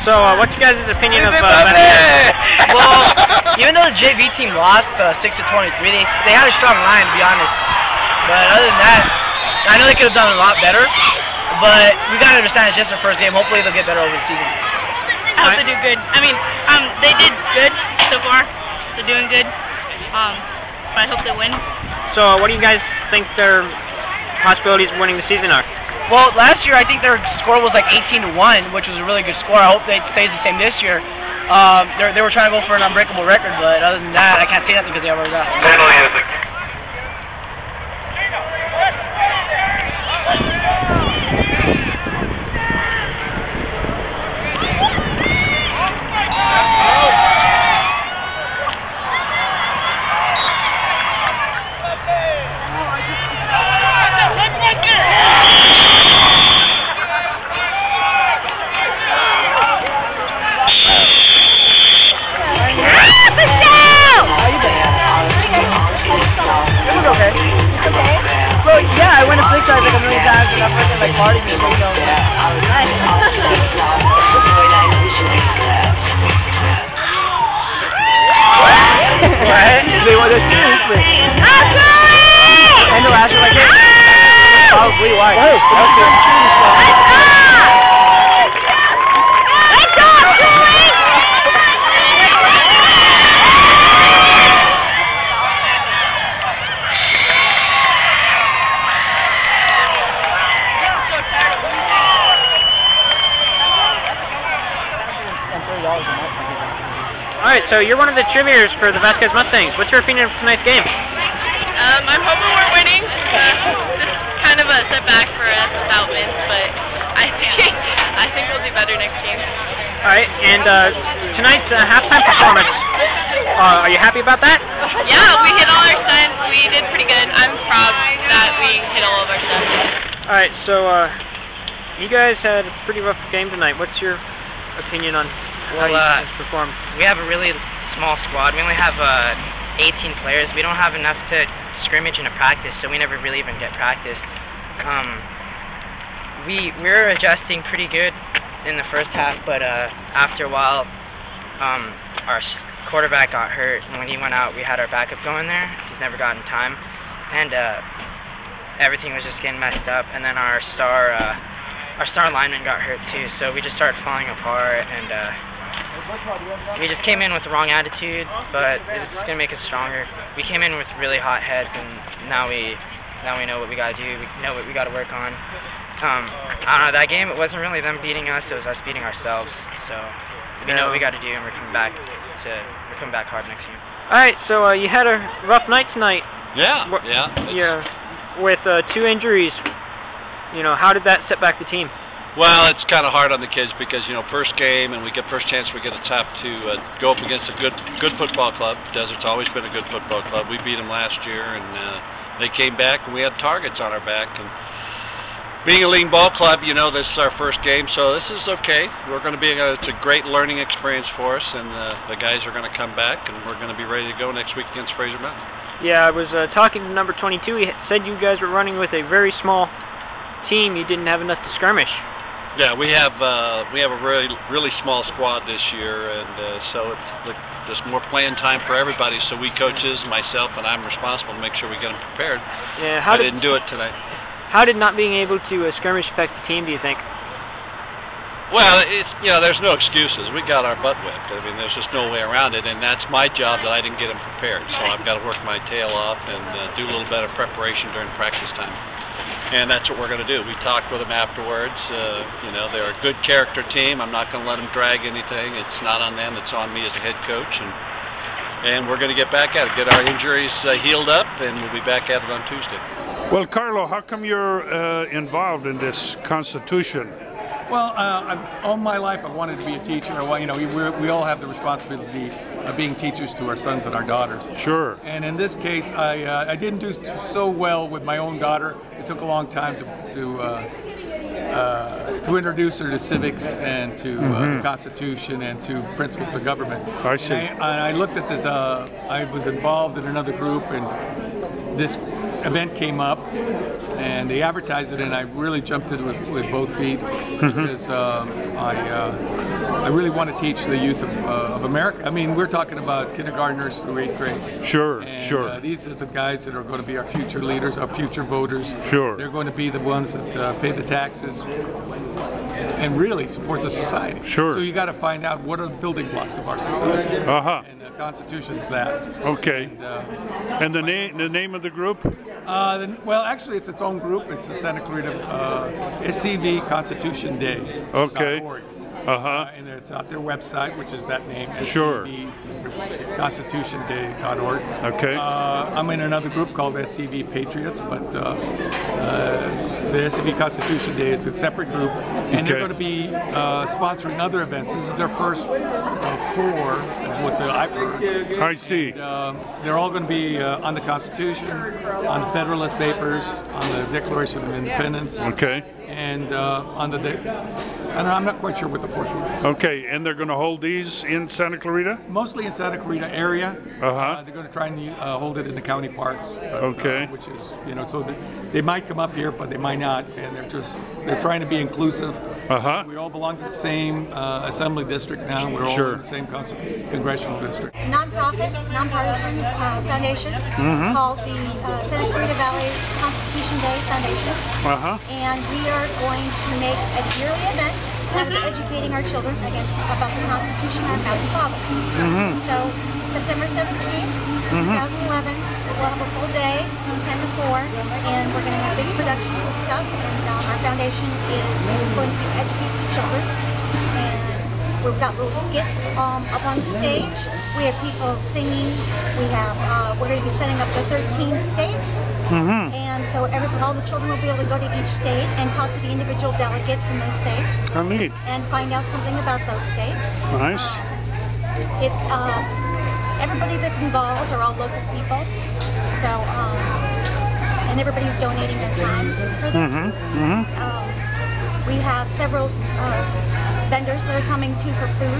So, what's your guys' opinion of Well, even though the JV team lost 6-23, they had a strong line, to be honest. But other than that, I know they could have done a lot better. But we gotta understand it's just their first game. Hopefully they'll get better over the season. I hope they do good. I mean, they did good so far. They're doing good. But I hope they win. So, what do you guys think their possibilities of winning the season are? Well, last year I think their score was like 18-1, which was a really good score. I hope it stays the same this year. They were trying to go for an unbreakable record, but other than that, I can't say nothing because they already got. Alright, so you're one of the cheerleaders for the Vasquez Mustangs. What's your opinion of tonight's game? I'm hoping we're winning. This is kind of a setback for us without wins, but I think we'll do better next game. Alright, and tonight's halftime performance, are you happy about that? Yeah, we hit all our stunts. We did pretty good. I'm proud that we hit all of our stunts. Alright, so you guys had a pretty rough game tonight. What's your opinion on how you guys performed? We have a really small squad. We only have 18 players. We don't have enough to scrimmage in a practice, so we never really even get practice. We're adjusting pretty good in the first half, but after a while, our quarterback got hurt, and when he went out, we had our backup going there. He's never gotten time, and everything was just getting messed up. And then our star lineman got hurt too, so we just started falling apart, and we just came in with the wrong attitude, but it's gonna make us stronger. We came in with really hot heads, and now we know what we gotta do. We know what we gotta work on. I don't know, that game, it wasn't really them beating us, it was us beating ourselves. So we know what we gotta do, and we're coming back hard next year. Alright, so you had a rough night tonight. Yeah. With 2 injuries. You know, how did that set back the team? Well, it's kind of hard on the kids because, you know, first game and we get first chance we get a tap to go up against a good football club. Desert's always been a good football club. We beat them last year, and they came back, and we had targets on our back. And being a lean ball club, you know, this is our first game, so this is okay. We're going to be it's a great learning experience for us, and the guys are going to come back, and we're going to be ready to go next week against Fraser Mountain. Yeah, I was talking to number 22. He said you guys were running with a very small team. You didn't have enough to skirmish. Yeah, we have a really small squad this year, and so it's there's more playing time for everybody. So we coaches, myself, and I'm responsible to make sure we get them prepared. Yeah, I didn't do it tonight. How did not being able to skirmish affect the team, do you think? Well, it's there's no excuses. We got our butt whipped. I mean, there's just no way around it, and that's my job that I didn't get them prepared. So I've got to work my tail off and do a little bit of preparation during practice time. And that's what we're going to do. We talked with them afterwards. They're a good character team. I'm not going to let them drag anything. It's not on them. It's on me as a head coach. And we're going to get back at it, get our injuries healed up, and we'll be back at it on Tuesday. Well, Carlo, how come you're involved in this Constitution? Well, all my life I wanted to be a teacher. Well, we all have the responsibility of being teachers to our sons and our daughters. Sure. And in this case, I didn't do so well with my own daughter. It took a long time to introduce her to civics and to the Constitution and to principles of government. I see. And I looked at this. I was involved in another group, and this event came up, and they advertised it, and I really jumped in with both feet because I really want to teach the youth of America. I mean, we're talking about kindergartners through 8th grade. Sure, and, sure. These are the guys that are going to be our future leaders, our future voters. Sure. They're going to be the ones that pay the taxes and really support the society. Sure. So you got to find out what are the building blocks of our society. And the Constitution's that. Okay. And the name of the group? Well, actually, it's its own group. It's the Santa Clarita SCV Constitution Day. Okay. .org. And it's on their website, which is that name, SCVConstitutionDay.org. Okay. I'm in another group called SCV Patriots, but the SCV Constitution Day is a separate group, and they're going to be sponsoring other events. This is their first of 4, is what I've heard. I see. And, they're all going to be on the Constitution, on the Federalist Papers, on the Declaration of Independence. Okay. And on the and I'm not quite sure what the 4th one is. Okay, and they're going to hold these in Santa Clarita? Mostly in Santa Clarita area. They're going to try and hold it in the county parks. Okay. Which is, so they might come up here, but they might not, and they're trying to be inclusive. We all belong to the same assembly district now. We're all in the same congressional district. Nonprofit, nonpartisan foundation called the Santa Clarita Valley Constitution Day Foundation. And we are going to make a yearly event out of educating our children about the Constitution and our founding fathers. So September 17th, 2011, we'll have a full day from 10 to 4, and we're going to have big productions of stuff, and our foundation is going to educate the children. And we've got little skits up on the stage. We have people singing. We're going to be setting up the 13 states. And so all the children will be able to go to each state and talk to the individual delegates in those states. How neat. And find out something about those states. Nice. It's everybody that's involved are all local people. So, and everybody's donating their time for this. We have several vendors that are coming too for food.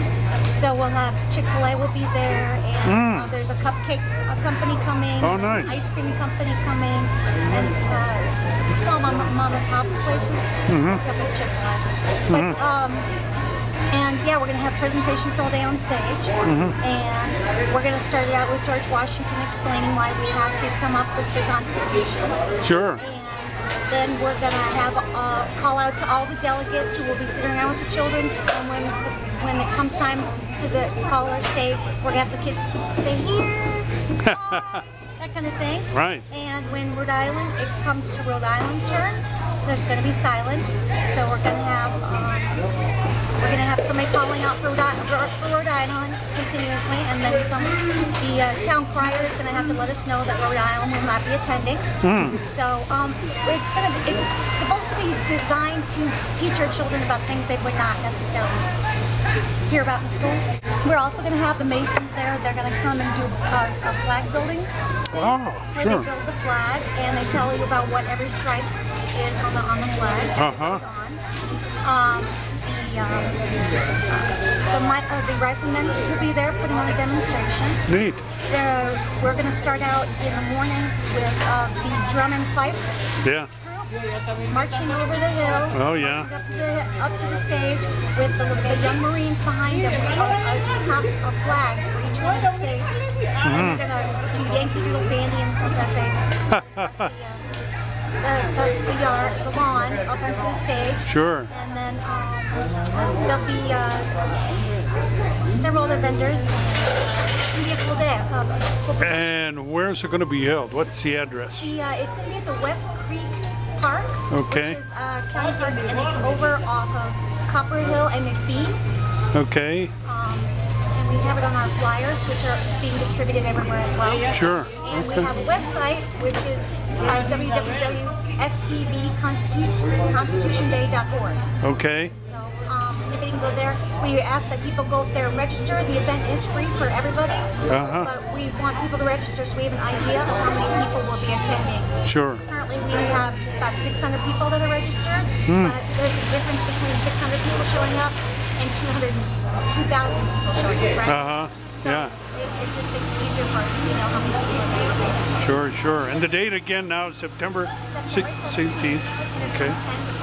So we'll have Chick-fil-A will be there, and there's a cupcake company coming, nice. an ice cream company coming, and small mom and pop places, except for Chick-fil-A. But and yeah, we're going to have presentations all day on stage, and we're going to start it out with George Washington explaining why we have to come up with the Constitution. Sure. Then we're going to have a call out to all the delegates who will be sitting around with the children, and when it comes time to the caller stage, we're going to have the kids say, here, that kind of thing. Right. And when Rhode Island, it comes to Rhode Island's turn, there's going to be silence, so we're going to have somebody calling out for Rhode Island continuously, and then the town crier is going to have to let us know that Rhode Island will not be attending. So it's supposed to be designed to teach our children about things they would not necessarily hear about in school. We're also going to have the Masons there. They're going to come and do a flag building. Wow, where they build the flag, and they tell you about what every stripe is on the flag. The riflemen will be there putting on a demonstration. Neat. We're going to start out in the morning with the drum and fife. Yeah. Marching over the hill. Oh yeah. Up to the stage with the young Marines behind them with a flag for each one of the states. And they're going to do Yankee Doodle Dandy and stuff as they the lawn up onto the stage. Sure. And then there'll be several other vendors. It's going to be a full day. And where's it going to be held? What's the address? It's going to be at the West Creek Park, okay. Which is County Park, and it's over off of Copper Hill and McBean. Okay. And we have it on our flyers, which are being distributed everywhere as well. Sure. And we have a website, which is www.scvconstitutionday.org. Okay. So anybody can go there. We ask that people go there and register. The event is free for everybody, but we want people to register so we have an idea of how many people will be attending. Sure. Currently we have about 600 people that are registered, but there's a difference between 600 people showing up and 2,000 people showing up, right? So it just makes it easier for us to know how many people are there. Sure, sure. And the date again now is September 16th. Okay.